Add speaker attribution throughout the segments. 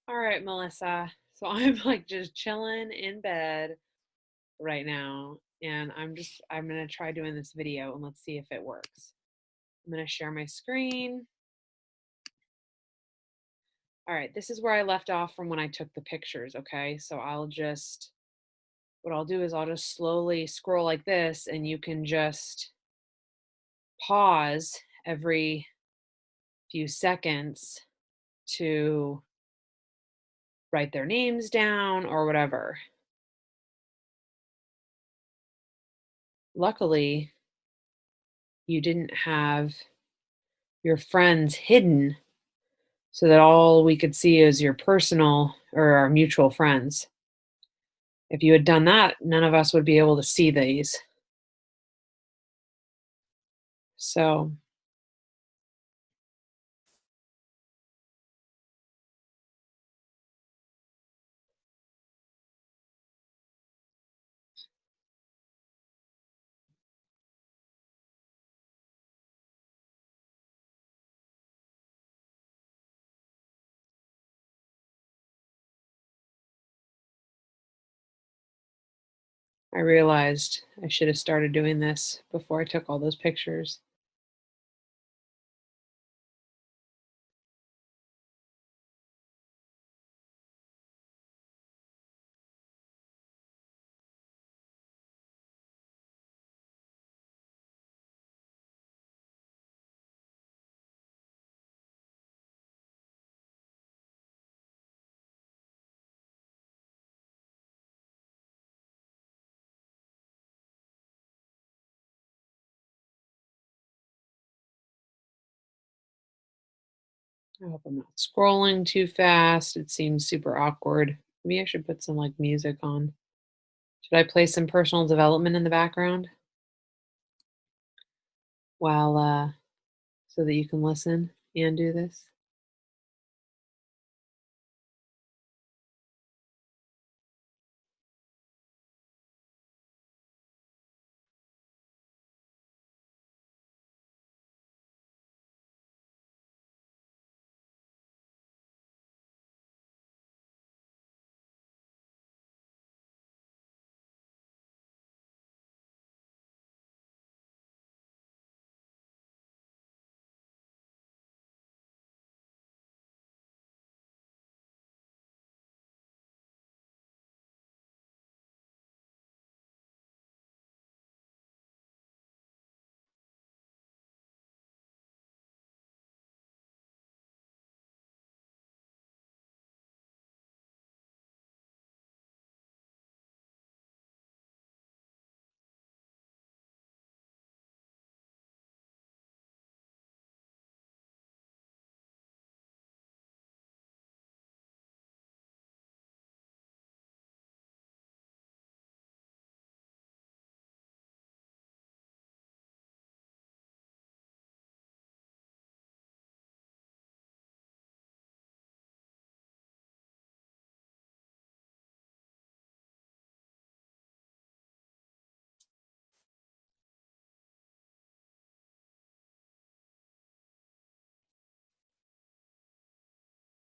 Speaker 1: All right, Melissa. So I'm like just chilling in bed right now, and I'm gonna try doing this video and let's see if it works. I'm gonna share my screen. All right, this is where I left off from when I took the pictures, okay? So what I'll do is I'll just slowly scroll like this, and you can just pause every few seconds to write their names down or whatever. Luckily, you didn't have your friends hidden so that all we could see is your personal or our mutual friends. If you had done that, none of us would be able to see these. So I realized I should have started doing this before I took all those pictures. I hope I'm not scrolling too fast. It seems super awkward. Maybe I should put some like music on. Should I play some personal development in the background while so that you can listen and do this?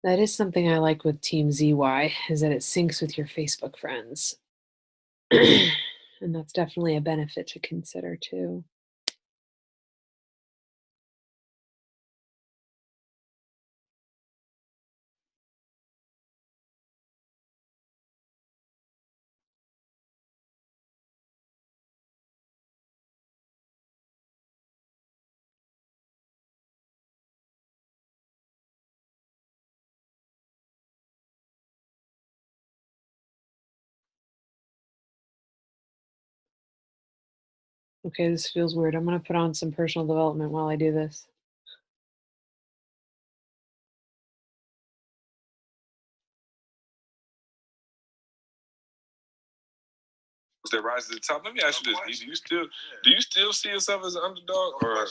Speaker 1: That is something I like with Team ZY, is that it syncs with your Facebook friends. And that's definitely a benefit to consider too. Okay, this feels weird. I'm going to put on some personal development while I do this.
Speaker 2: That rise to the top. Let me ask you this: do you still see yourself as an underdog, or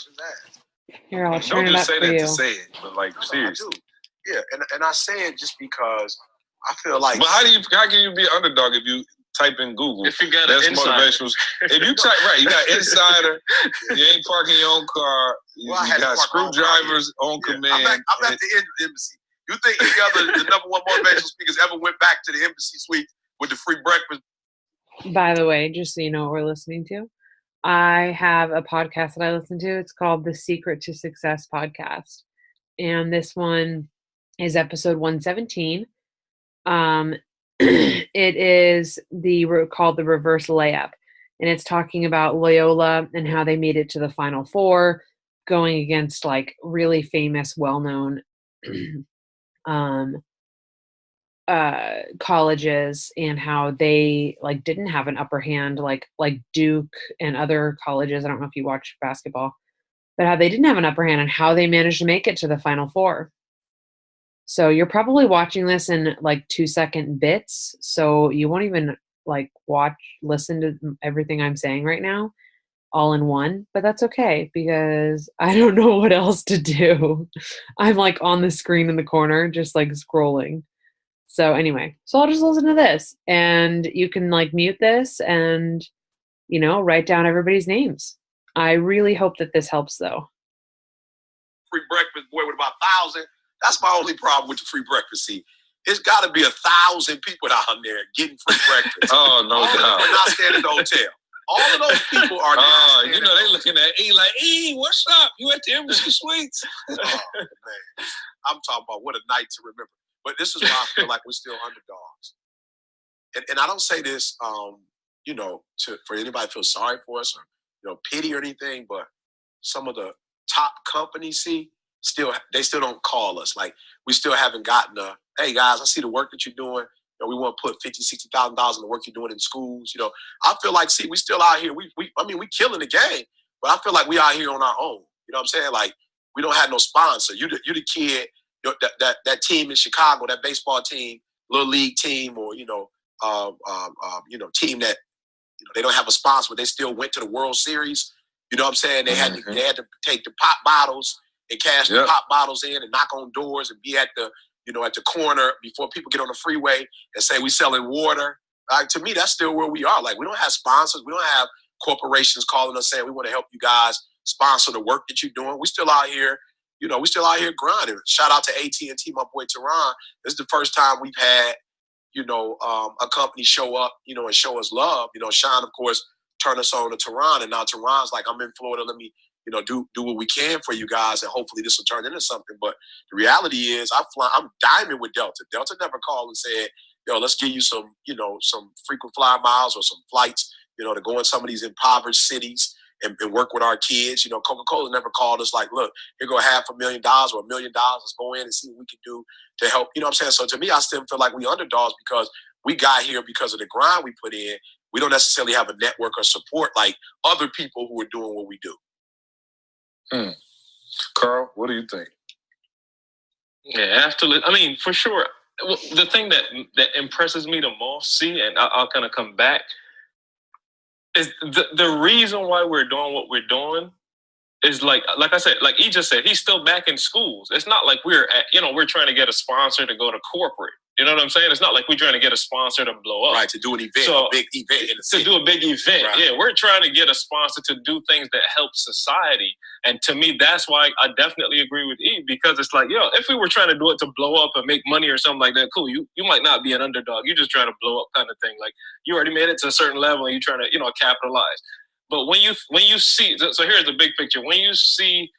Speaker 1: Here, I'll
Speaker 2: don't
Speaker 1: turn it
Speaker 2: just
Speaker 1: up
Speaker 2: say
Speaker 1: for
Speaker 2: that
Speaker 1: you.
Speaker 2: to say it, but like seriously?
Speaker 3: Yeah, and I say it just because I feel like.
Speaker 2: But how can you be an underdog if you type in Google?
Speaker 4: If you got
Speaker 2: that's
Speaker 4: motivational.
Speaker 2: If you type right, you got insider. You ain't parking your own car. You got screwdrivers on command.
Speaker 3: I'm at the embassy. You think any other the number one motivational speakers ever went back to the embassy suite with the free breakfast?
Speaker 1: By the way, just so you know what we're listening to, I have a podcast that I listen to. It's called The Secret to Success Podcast. And this one is episode 117. It is called The Reverse Layup. And it's talking about Loyola and how they made it to the Final Four, going against like really famous, well-known colleges, and how they like didn't have an upper hand like Duke and other colleges. I don't know if you watch basketball, but how they didn't have an upper hand and how they managed to make it to the Final Four. So you're probably watching this in like 2-second bits, so you won't even like listen to everything I'm saying right now all in one, but that's okay because I don't know what else to do. I'm like on the screen in the corner, just like scrolling. So anyway, so I'll just listen to this, and you can like mute this and, you know, write down everybody's names. I really hope that this helps though.
Speaker 3: Free breakfast, boy, with about 1,000. That's my only problem with the free breakfast. See, it's got to be 1,000 people down there getting free breakfast.
Speaker 2: Oh, no doubt.
Speaker 3: They're not staying at the hotel. All of those people are not
Speaker 2: you know, they looking at E like, E, what's up? You at the Embassy Suites?
Speaker 3: Oh, man. I'm talking about what a night to remember. But this is why I feel like we're still underdogs. And I don't say this, you know, for anybody to feel sorry for us or, you know, pity or anything, but some of the top companies, they still don't call us. Like, we still haven't gotten hey, guys, I see the work that you're doing. You know, we want to put $50,000, $60,000 in the work you're doing in schools. You know, I feel like, we still out here. We killing the game, but I feel like we out here on our own. You know what I'm saying? Like, we don't have no sponsor. You the kid, you know, that team in Chicago, that baseball team, little league team, or, you know, team that, you know, they don't have a sponsor, but they still went to the World Series. You know what I'm saying? They had to take the pop bottles and cash the pop bottles in and knock on doors and be at the, you know, at the corner before people get on the freeway and say we selling water. Like, to me, that's still where we are. Like, we don't have sponsors. We don't have corporations calling us saying we want to help you guys sponsor the work that you're doing. We still out here, you know, grinding. Shout out to AT&T, my boy Teron. This is the first time we've had, you know, a company show up, you know, and show us love. You know, Sean, of course, turned us on to Teron, and now Teron's like, I'm in Florida. Let me, you know, do what we can for you guys, and hopefully this will turn into something. But the reality is, I'm diamond with Delta. Delta never called and said, yo, let's give you some, you know, some frequent flyer miles or some flights, you know, to go in some of these impoverished cities and work with our kids. You know, Coca-Cola never called us like, look, here go $500,000 or $1 million. Let's go in and see what we can do to help. You know what I'm saying? So to me, I still feel like we underdogs because we got here because of the grind we put in. We don't necessarily have a network or support like other people who are doing what we do.
Speaker 2: Carl, what do you think?
Speaker 4: Yeah, absolutely. I mean, for sure. The thing that impresses me the most, and I'll kind of come back, is the reason why we're doing what we're doing is like I said, like he just said, he's still back in schools. It's not like we're trying to get a sponsor to go to corporate. You know what I'm saying? It's not like we're trying to get a sponsor to blow up.
Speaker 3: Right, to do an event, a big event in the city.
Speaker 4: To do a big event, right. Yeah. We're trying to get a sponsor to do things that help society. And to me, that's why I definitely agree with E, because it's like, yo, if we were trying to do it to blow up and make money or something like that, cool. You might not be an underdog. You're just trying to blow up kind of thing. Like, you already made it to a certain level and you're trying to, you know, capitalize. But when you see, so here's the big picture. When you see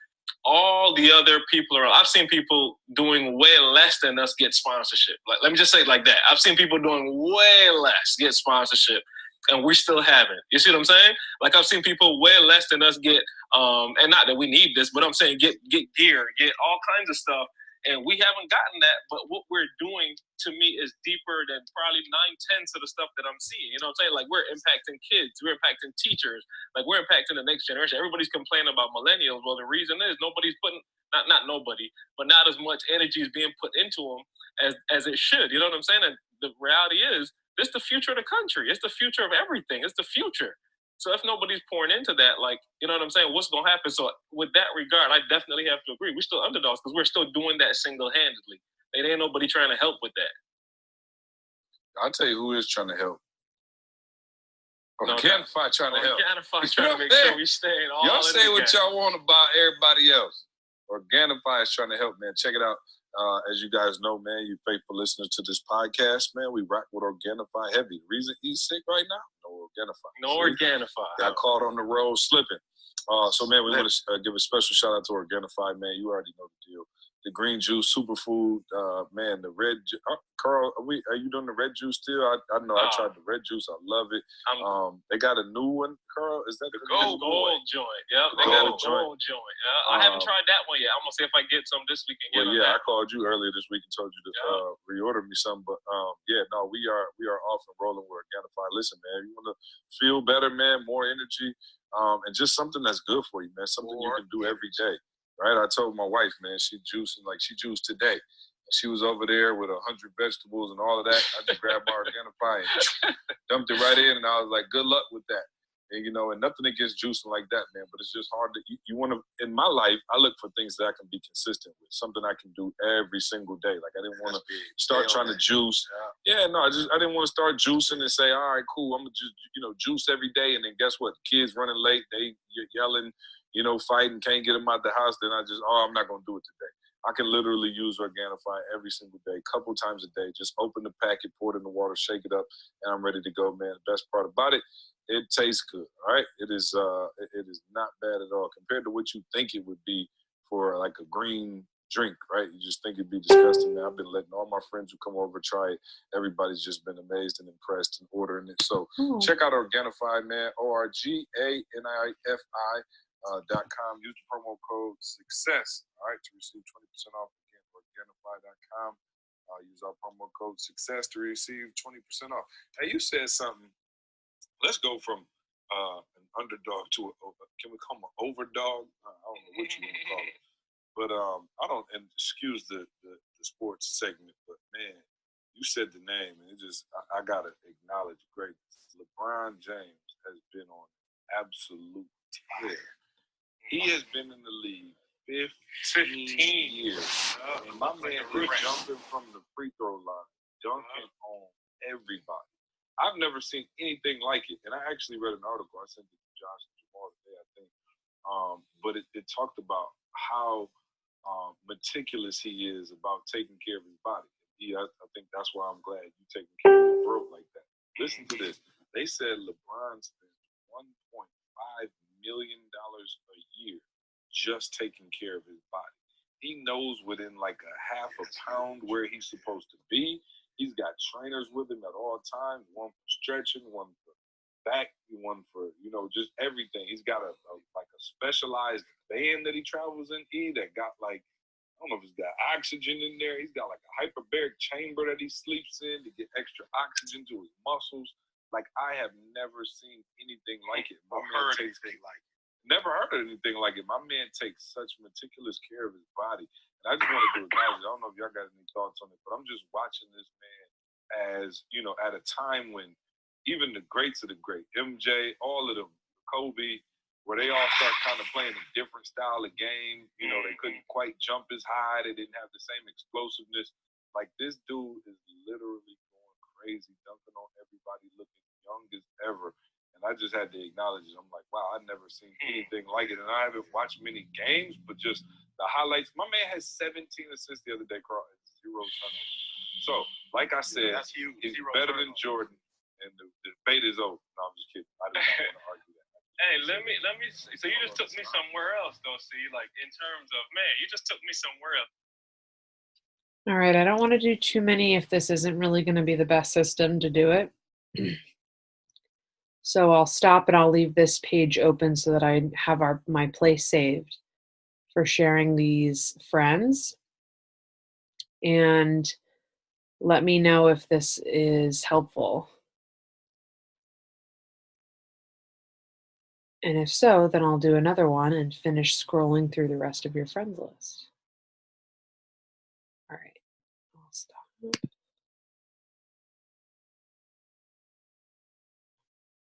Speaker 4: all the other people around, I've seen people doing way less than us get sponsorship. Like, let me just say it like that. I've seen people doing way less get sponsorship, and we still haven't. You see what I'm saying? Like, I've seen people way less than us get, and not that we need this, but I'm saying get gear, get all kinds of stuff, and we haven't gotten that. But what we're doing, to me, is deeper than probably 9/10 of the stuff that I'm seeing. You know what I'm saying? Like, we're impacting kids, we're impacting teachers, like, we're impacting the next generation. Everybody's complaining about millennials. Well, the reason is nobody's putting, not nobody, but not as much energy is being put into them as it should. You know what I'm saying? And the reality is, this is the future of the country. It's the future of everything. It's the future. So if nobody's pouring into that, like, you know what I'm saying, what's going to happen? So with that regard, I definitely have to agree. We're still underdogs because we're still doing that single-handedly. There ain't nobody trying to help with that.
Speaker 2: I'll tell you who is trying to help. Organifi trying to help.
Speaker 4: Organifi trying to make sure we stay all
Speaker 2: y'all
Speaker 4: in
Speaker 2: say what
Speaker 4: together.
Speaker 2: y'all want about everybody else. Organifi is trying to help, man. Check it out. As you guys know, man, you faithful listeners to this podcast, man, we rock with Organifi heavy. The reason he's sick right now? No Organifi.
Speaker 4: No Organifi.
Speaker 2: Got caught on the road slipping. So, man, we want to give a special shout out to Organifi, man. You already know the deal. The green juice, superfood, man, the red Carl, are you doing the red juice still? I know I tried the red juice. I love it. They got a new one, Carl. Is that
Speaker 4: the gold joint? Yeah, they got a gold joint. Yeah, I haven't tried that one yet. I'm gonna see if I get some this week and get
Speaker 2: well, yeah, I called you earlier this week and told you to reorder me some. But yeah, no, we are off and rolling with Organifi. Listen, man, you want to feel better, man, more energy, and just something that's good for you, man. Something you can do every day. Right, I told my wife, man, she juiced today. And she was over there with 100 vegetables and all of that. I just grabbed my Organifi and dumped it right in, and I was like, good luck with that. And, you know, and nothing against juicing like that, man, but it's just hard to, you want to, in my life, I look for things that I can be consistent with, something I can do every single day. Like, I didn't want to start trying to juice. Yeah, no, I didn't want to start juicing and say, all right, cool, I'm going to just, juice every day. And then guess what? Kids running late, you're yelling, fighting, can't get them out the house, then I'm not going to do it today. I can literally use Organifi every single day, a couple times a day. Just open the packet, pour it in the water, shake it up, and I'm ready to go, man. The best part about it, it tastes good, all right? It is not bad at all compared to what you think it would be for like a green drink, right? You just think it'd be disgusting, man. I've been letting all my friends who come over try it. Everybody's just been amazed and impressed and ordering it. So check out Organifi, man, ORGANIFI. .com. Use the promo code SUCCESS, all right, to receive 20% off. Again, Organifi.com. Use our promo code SUCCESS to receive 20% off. Hey, you said something. Let's go from an underdog to can we call him an overdog? I don't know what you want to call it. But I don't, and excuse the sports segment, but man, you said the name, and it just, I got to acknowledge greatness. LeBron James has been on absolute tear. He has been in the league 15 years. And my man is jumping from the free throw line, dunking on everybody. I've never seen anything like it. And I actually read an article. I sent it to Josh and Jamal today, I think. But it talked about how meticulous he is about taking care of his body. I think that's why I'm glad you're taking care of your throat like that. Listen to this. They said LeBron spends $1.5 million a year just taking care of his body. He knows within like a half a pound where he's supposed to be. He's got trainers with him at all times, one for stretching, one for back, one for, just everything. He's got a specialized band that he travels in, that got like, I don't know if he's got oxygen in there. He's got like a hyperbaric chamber that he sleeps in to get extra oxygen to his muscles. Like, I have never seen anything like it. Never heard of anything like it. My man takes such meticulous care of his body. And I just wanted to acknowledge, I don't know if y'all got any thoughts on it, but I'm just watching this man as, at a time when even the greats of the great, MJ, all of them, Kobe, where they all start kind of playing a different style of game. They couldn't quite jump as high. They didn't have the same explosiveness. Like, this dude is literally going crazy, dunking on everybody, looking young as ever. And I just had to acknowledge it. I'm like, wow, I've never seen anything like it. And I haven't watched many games, but just the highlights. My man has 17 assists the other day, Carl, and 0 turnovers. So, like I said, he's better than Jordan, and the debate is over. No, I'm just kidding. I did not want to argue that.
Speaker 4: Hey, let me. So you just took me somewhere else, though. See, like in terms of, man, you just took me somewhere else.
Speaker 1: All right, I don't want to do too many if this isn't really going to be the best system to do it. So I'll stop and I'll leave this page open so that I have my place saved for sharing these friends. And let me know if this is helpful. And if so, then I'll do another one and finish scrolling through the rest of your friends list. All right, I'll stop.